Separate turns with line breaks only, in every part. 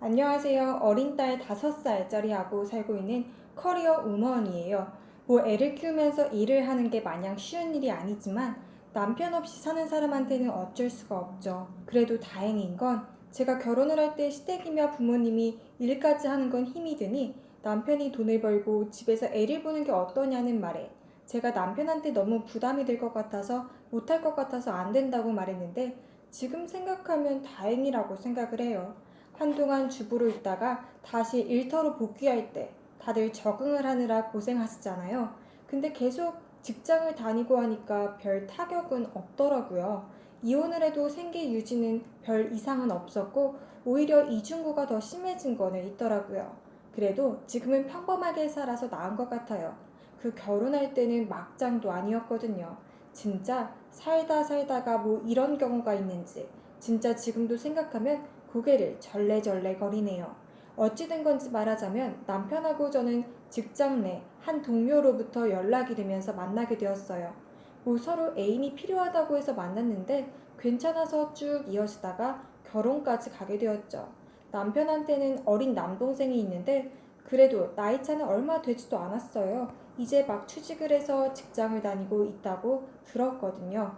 안녕하세요. 어린 딸 5살짜리하고 살고 있는 커리어 우먼이에요. 뭐 애를 키우면서 일을 하는 게 마냥 쉬운 일이 아니지만 남편 없이 사는 사람한테는 어쩔 수가 없죠. 그래도 다행인 건 제가 결혼을 할 때 시댁이며 부모님이 일까지 하는 건 힘이 드니 남편이 돈을 벌고 집에서 애를 보는 게 어떠냐는 말에 제가 남편한테 너무 부담이 될 것 같아서 못할 것 같아서 안 된다고 말했는데 지금 생각하면 다행이라고 생각을 해요. 한동안 주부로 있다가 다시 일터로 복귀할 때 다들 적응을 하느라 고생하시잖아요. 근데 계속 직장을 다니고 하니까 별 타격은 없더라고요. 이혼을 해도 생계 유지는 별 이상은 없었고 오히려 이중구가 더 심해진 거는 있더라고요. 그래도 지금은 평범하게 살아서 나은 것 같아요. 그 결혼할 때는 막장도 아니었거든요. 진짜 살다 살다가 뭐 이런 경우가 있는지 진짜 지금도 생각하면 고개를 절레절레 거리네요. 어찌된 건지 말하자면 남편하고 저는 직장 내 한 동료로부터 연락이 되면서 만나게 되었어요. 뭐 서로 애인이 필요하다고 해서 만났는데 괜찮아서 쭉 이어지다가 결혼까지 가게 되었죠. 남편한테는 어린 남동생이 있는데 그래도 나이 차는 얼마 되지도 않았어요. 이제 막 취직을 해서 직장을 다니고 있다고 들었거든요.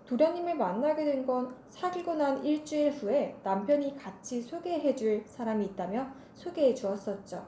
도련님을 만나게 된 건 사귀고 난 일주일 후에 남편이 같이 소개해줄 사람이 있다며 소개해 주었었죠.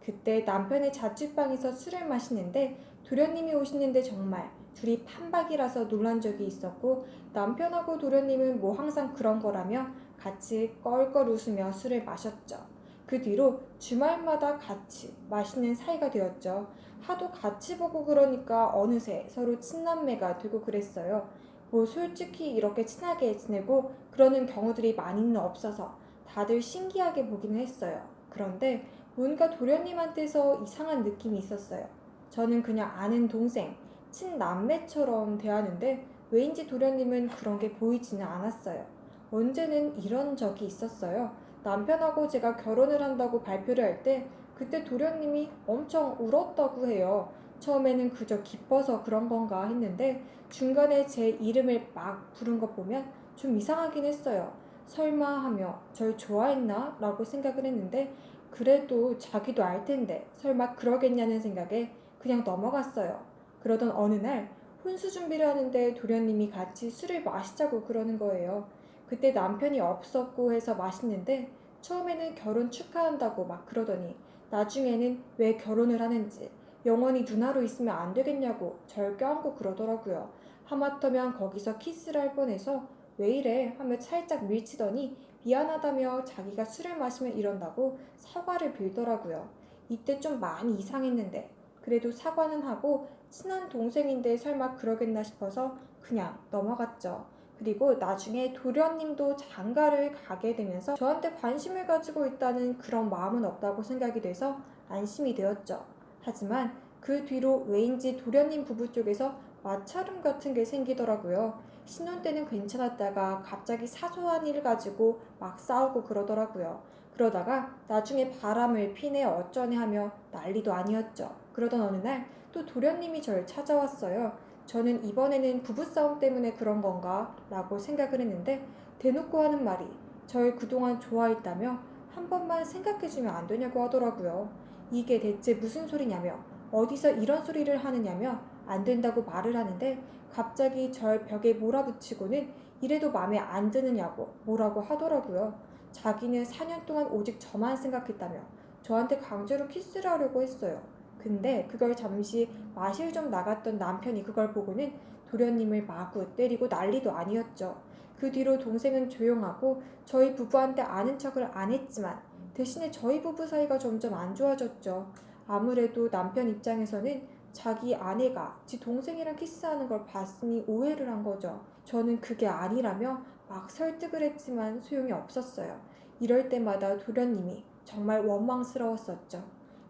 그때 남편의 자취방에서 술을 마시는데 도련님이 오시는데 정말 둘이 판박이라서 놀란 적이 있었고 남편하고 도련님은 뭐 항상 그런 거라며 같이 껄껄 웃으며 술을 마셨죠. 그 뒤로 주말마다 같이 마시는 사이가 되었죠. 하도 같이 보고 그러니까 어느새 서로 친남매가 되고 그랬어요. 뭐 솔직히 이렇게 친하게 지내고 그러는 경우들이 많이는 없어서 다들 신기하게 보기는 했어요. 그런데 뭔가 도련님한테서 이상한 느낌이 있었어요. 저는 그냥 아는 동생, 친남매처럼 대하는데 왜인지 도련님은 그런 게 보이지는 않았어요. 언제는 이런 적이 있었어요. 남편하고 제가 결혼을 한다고 발표를 할 때 그때 도련님이 엄청 울었다고 해요. 처음에는 그저 기뻐서 그런 건가 했는데 중간에 제 이름을 막 부른 것 보면 좀 이상하긴 했어요. 설마 하며 절 좋아했나? 라고 생각을 했는데 그래도 자기도 알 텐데 설마 그러겠냐는 생각에 그냥 넘어갔어요. 그러던 어느 날 혼수 준비를 하는데 도련님이 같이 술을 마시자고 그러는 거예요. 그때 남편이 없었고 해서 마시는데 처음에는 결혼 축하한다고 막 그러더니 나중에는 왜 결혼을 하는지 영원히 누나로 있으면 안 되겠냐고 절 껴안고 그러더라고요. 하마터면 거기서 키스를 할 뻔해서 왜 이래 하며 살짝 밀치더니 미안하다며 자기가 술을 마시면 이런다고 사과를 빌더라고요. 이때 좀 많이 이상했는데 그래도 사과는 하고 친한 동생인데 설마 그러겠나 싶어서 그냥 넘어갔죠. 그리고 나중에 도련님도 장가를 가게 되면서 저한테 관심을 가지고 있다는 그런 마음은 없다고 생각이 돼서 안심이 되었죠. 하지만 그 뒤로 왜인지 도련님 부부 쪽에서 마찰음 같은 게 생기더라고요. 신혼 때는 괜찮았다가 갑자기 사소한 일 가지고 막 싸우고 그러더라고요. 그러다가 나중에 바람을 피네 어쩌네 하며 난리도 아니었죠. 그러던 어느 날 또 도련님이 절 찾아왔어요. 저는 이번에는 부부싸움 때문에 그런 건가? 라고 생각을 했는데 대놓고 하는 말이 절 그동안 좋아했다며 한 번만 생각해주면 안 되냐고 하더라고요. 이게 대체 무슨 소리냐며 어디서 이런 소리를 하느냐며 안 된다고 말을 하는데 갑자기 절 벽에 몰아붙이고는 이래도 맘에 안 드느냐고 뭐라고 하더라고요. 자기는 4년 동안 오직 저만 생각했다며 저한테 강제로 키스를 하려고 했어요. 근데 그걸 잠시 마실 좀 나갔던 남편이 그걸 보고는 도련님을 마구 때리고 난리도 아니었죠. 그 뒤로 동생은 조용하고 저희 부부한테 아는 척을 안 했지만 대신에 저희 부부 사이가 점점 안 좋아졌죠. 아무래도 남편 입장에서는 자기 아내가 지 동생이랑 키스하는 걸 봤으니 오해를 한 거죠. 저는 그게 아니라며 막 설득을 했지만 소용이 없었어요. 이럴 때마다 도련님이 정말 원망스러웠었죠.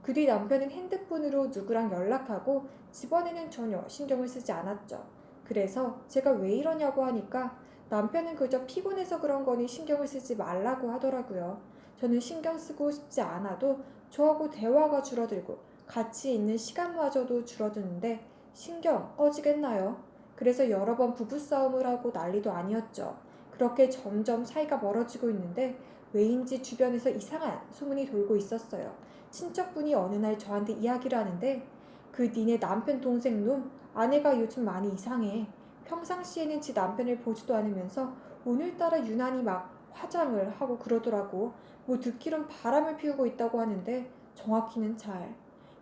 그 뒤 남편은 핸드폰으로 누구랑 연락하고 집안에는 전혀 신경을 쓰지 않았죠. 그래서 제가 왜 이러냐고 하니까 남편은 그저 피곤해서 그런 거니 신경을 쓰지 말라고 하더라고요. 저는 신경 쓰고 싶지 않아도 저하고 대화가 줄어들고 같이 있는 시간마저도 줄어드는데 신경 꺼지겠나요? 그래서 여러 번 부부싸움을 하고 난리도 아니었죠. 그렇게 점점 사이가 멀어지고 있는데 왜인지 주변에서 이상한 소문이 돌고 있었어요. 친척분이 어느 날 저한테 이야기를 하는데 그 니네 남편 동생 놈 아내가 요즘 많이 이상해. 평상시에는 지 남편을 보지도 않으면서 오늘따라 유난히 막 화장을 하고 그러더라고. 뭐 듣기론 바람을 피우고 있다고 하는데 정확히는 잘.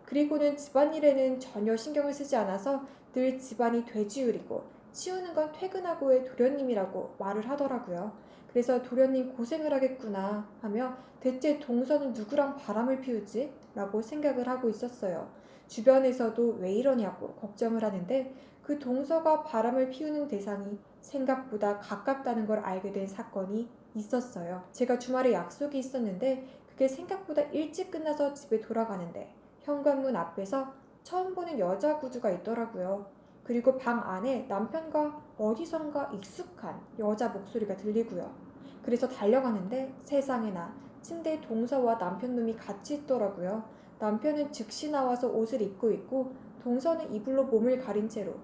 그리고는 집안일에는 전혀 신경을 쓰지 않아서 늘 집안이 돼지우리고 치우는 건 퇴근하고의 도련님이라고 말을 하더라고요. 그래서 도련님 고생을 하겠구나 하며 대체 동서는 누구랑 바람을 피우지? 라고 생각을 하고 있었어요. 주변에서도 왜 이러냐고 걱정을 하는데 그 동서가 바람을 피우는 대상이 생각보다 가깝다는 걸 알게 된 사건이 있었어요. 제가 주말에 약속이 있었는데 그게 생각보다 일찍 끝나서 집에 돌아가는데 현관문 앞에서 처음 보는 여자 구두가 있더라고요. 그리고 방 안에 남편과 어디선가 익숙한 여자 목소리가 들리고요. 그래서 달려가는데 세상에나 침대에 동서와 남편놈이 같이 있더라고요. 남편은 즉시 나와서 옷을 입고 있고 동서는 이불로 몸을 가린 채로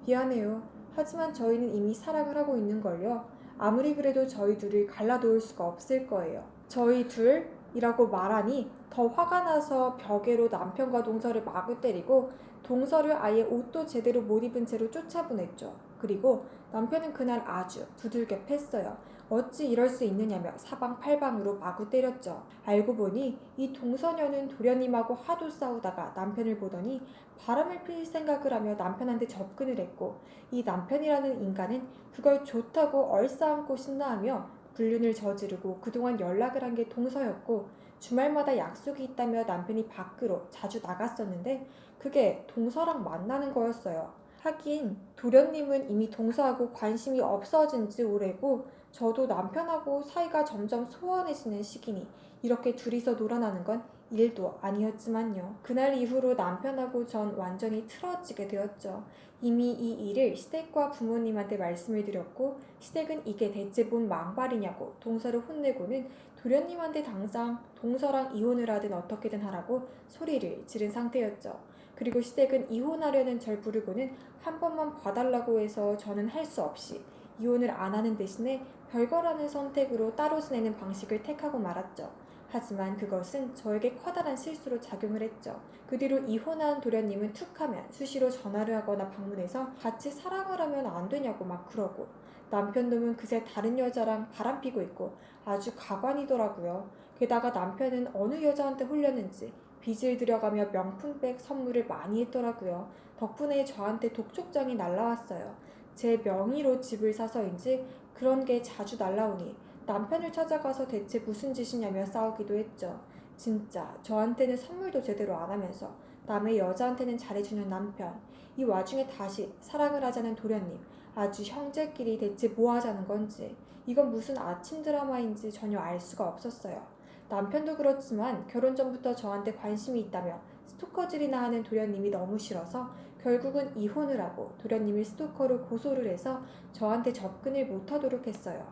미안해요. 하지만 저희는 이미 사랑을 하고 있는걸요. 아무리 그래도 저희 둘을 갈라놓을 수가 없을 거예요. 저희 둘이라고 말하니 더 화가 나서 벽에로 남편과 동서를 마구 때리고 동서를 아예 옷도 제대로 못 입은 채로 쫓아보냈죠. 그리고 남편은 그날 아주 두들겨 팼어요. 어찌 이럴 수 있느냐며 사방팔방으로 마구 때렸죠. 알고 보니 이 동서녀는 도련님하고 하도 싸우다가 남편을 보더니 바람을 필 생각을 하며 남편한테 접근을 했고 이 남편이라는 인간은 그걸 좋다고 얼싸안고 신나하며 불륜을 저지르고 그동안 연락을 한 게 동서였고 주말마다 약속이 있다며 남편이 밖으로 자주 나갔었는데 그게 동서랑 만나는 거였어요. 하긴 도련님은 이미 동서하고 관심이 없어진 지 오래고 저도 남편하고 사이가 점점 소원해지는 시기니 이렇게 둘이서 놀아나는 건 일도 아니었지만요. 그날 이후로 남편하고 전 완전히 틀어지게 되었죠. 이미 이 일을 시댁과 부모님한테 말씀을 드렸고 시댁은 이게 대체 뭔 망발이냐고 동서를 혼내고는 도련님한테 당장 동서랑 이혼을 하든 어떻게든 하라고 소리를 지른 상태였죠. 그리고 시댁은 이혼하려는 절 부르고는 한 번만 봐달라고 해서 저는 할 수 없이 이혼을 안 하는 대신에 별거라는 선택으로 따로 지내는 방식을 택하고 말았죠. 하지만 그것은 저에게 커다란 실수로 작용을 했죠. 그 뒤로 이혼한 도련님은 툭하면 수시로 전화를 하거나 방문해서 같이 사랑을 하면 안 되냐고 막 그러고 남편놈은 그새 다른 여자랑 바람피고 있고 아주 가관이더라고요. 게다가 남편은 어느 여자한테 홀렸는지 빚을 들여가며 명품백 선물을 많이 했더라고요. 덕분에 저한테 독촉장이 날라왔어요. 제 명의로 집을 사서인지 그런 게 자주 날라오니 남편을 찾아가서 대체 무슨 짓이냐며 싸우기도 했죠. 진짜 저한테는 선물도 제대로 안 하면서 남의 여자한테는 잘해주는 남편. 이 와중에 다시 사랑을 하자는 도련님. 아주 형제끼리 대체 뭐 하자는 건지. 이건 무슨 아침 드라마인지 전혀 알 수가 없었어요. 남편도 그렇지만 결혼 전부터 저한테 관심이 있다며 스토커질이나 하는 도련님이 너무 싫어서 결국은 이혼을 하고 도련님을 스토커로 고소를 해서 저한테 접근을 못하도록 했어요.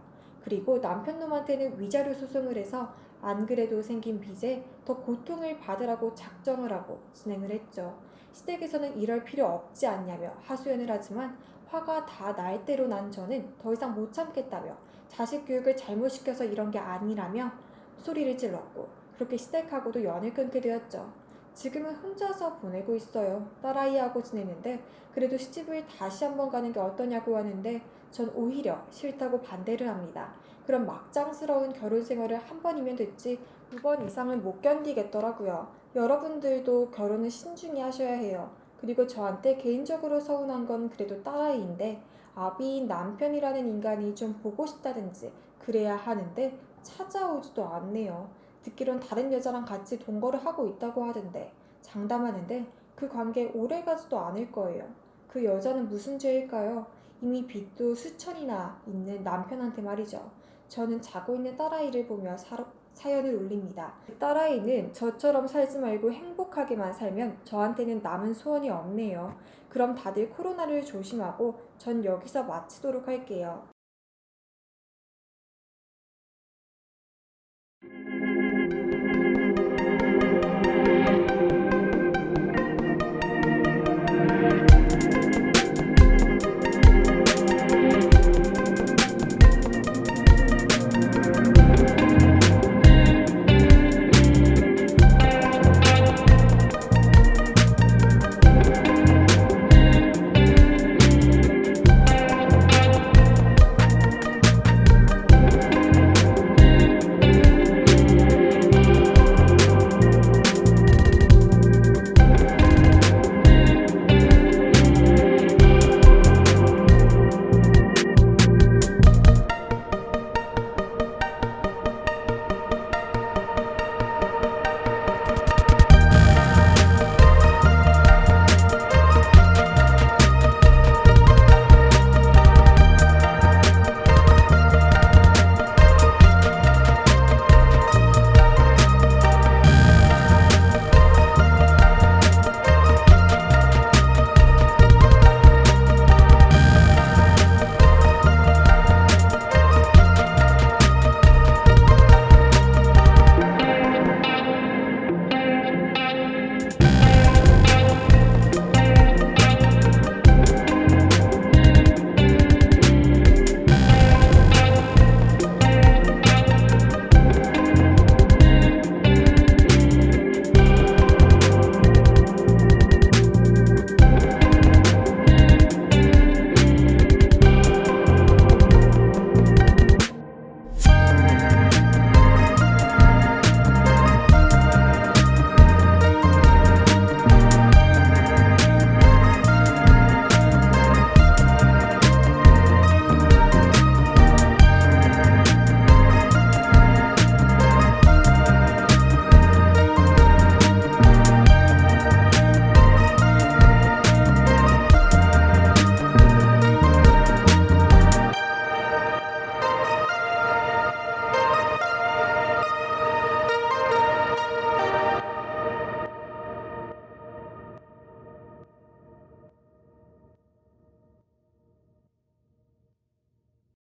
그리고 남편놈한테는 위자료 소송을 해서 안 그래도 생긴 빚에 더 고통을 받으라고 작정을 하고 진행을 했죠. 시댁에서는 이럴 필요 없지 않냐며 하소연을 하지만 화가 다 날 대로 난 저는 더 이상 못 참겠다며 자식 교육을 잘못 시켜서 이런 게 아니라며 소리를 질렀고 그렇게 시댁하고도 연을 끊게 되었죠. 지금은 혼자서 보내고 있어요. 딸아이하고 지내는데 그래도 시집을 다시 한번 가는 게 어떠냐고 하는데 전 오히려 싫다고 반대를 합니다. 그런 막장스러운 결혼 생활을 한 번이면 됐지 2번 이상은 못 견디겠더라고요. 여러분들도 결혼은 신중히 하셔야 해요. 그리고 저한테 개인적으로 서운한 건 그래도 딸아이인데 아비인 남편이라는 인간이 좀 보고 싶다든지 그래야 하는데 찾아오지도 않네요. 듣기론 다른 여자랑 같이 동거를 하고 있다고 하던데 장담하는데 그 관계 오래가지도 않을 거예요. 그 여자는 무슨 죄일까요? 이미 빚도 수천이나 있는 남편한테 말이죠. 저는 자고 있는 딸아이를 보며 사연을 올립니다. 딸아이는 저처럼 살지 말고 행복하게만 살면 저한테는 남은 소원이 없네요. 그럼 다들 코로나를 조심하고 전 여기서 마치도록 할게요.